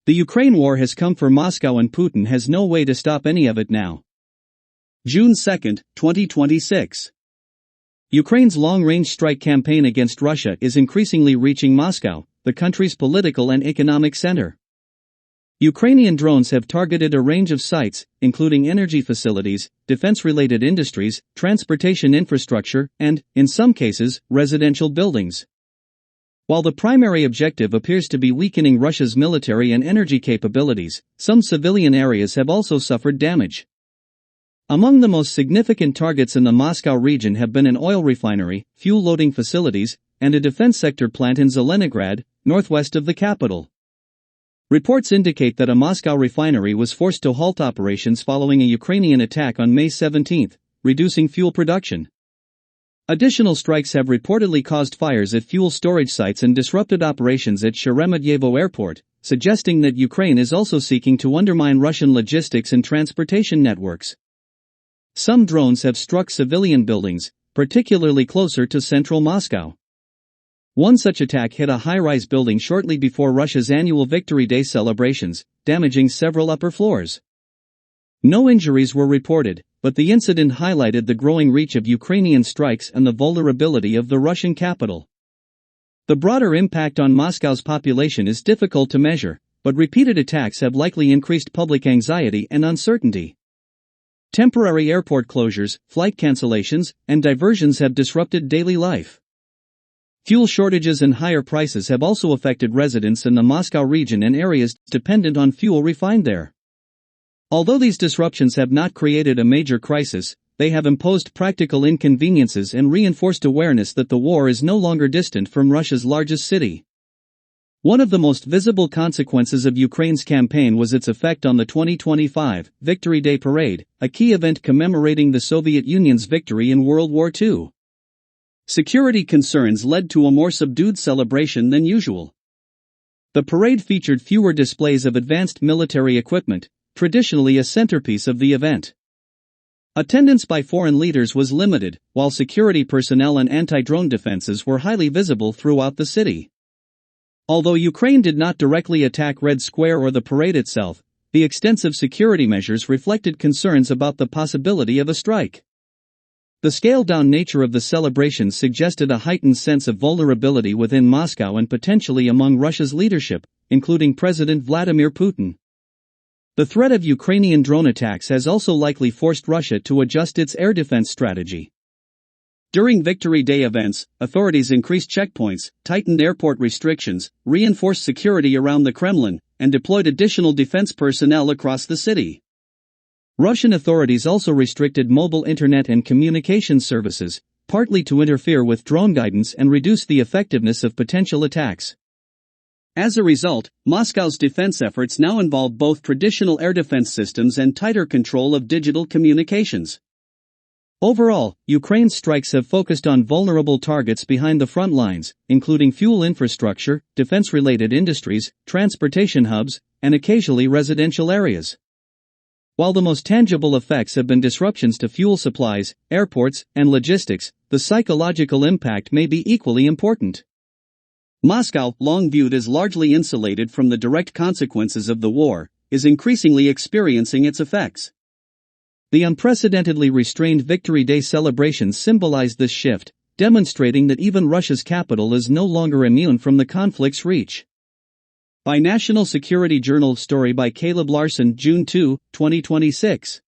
The Ukraine war has come for Moscow and Putin has no way to stop any of it now. June 2, 2026. Ukraine's long-range strike campaign against Russia is increasingly reaching Moscow, the country's political and economic center. Ukrainian drones have targeted a range of sites, including energy facilities, defense-related industries, transportation infrastructure, and, in some cases, residential buildings. While the primary objective appears to be weakening Russia's military and energy capabilities, some civilian areas have also suffered damage. Among the most significant targets in the Moscow region have been an oil refinery, fuel loading facilities, and a defense sector plant in Zelenograd, northwest of the capital. Reports indicate that a Moscow refinery was forced to halt operations following a Ukrainian attack on May 17, reducing fuel production. Additional strikes have reportedly caused fires at fuel storage sites and disrupted operations at Sheremetyevo Airport, suggesting that Ukraine is also seeking to undermine Russian logistics and transportation networks. Some drones have struck civilian buildings, particularly closer to central Moscow. One such attack hit a high-rise building shortly before Russia's annual Victory Day celebrations, damaging several upper floors. No injuries were reported, but the incident highlighted the growing reach of Ukrainian strikes and the vulnerability of the Russian capital. The broader impact on Moscow's population is difficult to measure, but repeated attacks have likely increased public anxiety and uncertainty. Temporary airport closures, flight cancellations, and diversions have disrupted daily life. Fuel shortages and higher prices have also affected residents in the Moscow region and areas dependent on fuel refined there. Although these disruptions have not created a major crisis, they have imposed practical inconveniences and reinforced awareness that the war is no longer distant from Russia's largest city. One of the most visible consequences of Ukraine's campaign was its effect on the 2025 Victory Day Parade, a key event commemorating the Soviet Union's victory in World War II. Security concerns led to a more subdued celebration than usual. The parade featured fewer displays of advanced military equipment, traditionally a centerpiece of the event. Attendance by foreign leaders was limited, while security personnel and anti-drone defenses were highly visible throughout the city. Although Ukraine did not directly attack Red Square or the parade itself, the extensive security measures reflected concerns about the possibility of a strike. The scaled-down nature of the celebrations suggested a heightened sense of vulnerability within Moscow and potentially among Russia's leadership, including President Vladimir Putin. The threat of Ukrainian drone attacks has also likely forced Russia to adjust its air defense strategy. During Victory Day events, authorities increased checkpoints, tightened airport restrictions, reinforced security around the Kremlin, and deployed additional defense personnel across the city. Russian authorities also restricted mobile internet and communication services, partly to interfere with drone guidance and reduce the effectiveness of potential attacks. As a result, Moscow's defense efforts now involve both traditional air defense systems and tighter control of digital communications. Overall, Ukraine's strikes have focused on vulnerable targets behind the front lines, including fuel infrastructure, defense-related industries, transportation hubs, and occasionally residential areas. While the most tangible effects have been disruptions to fuel supplies, airports, and logistics, the psychological impact may be equally important. Moscow, long viewed as largely insulated from the direct consequences of the war, is increasingly experiencing its effects. The unprecedentedly restrained Victory Day celebrations symbolize this shift, demonstrating that even Russia's capital is no longer immune from the conflict's reach. By National Security Journal. Story by Caleb Larson. June 2, 2026.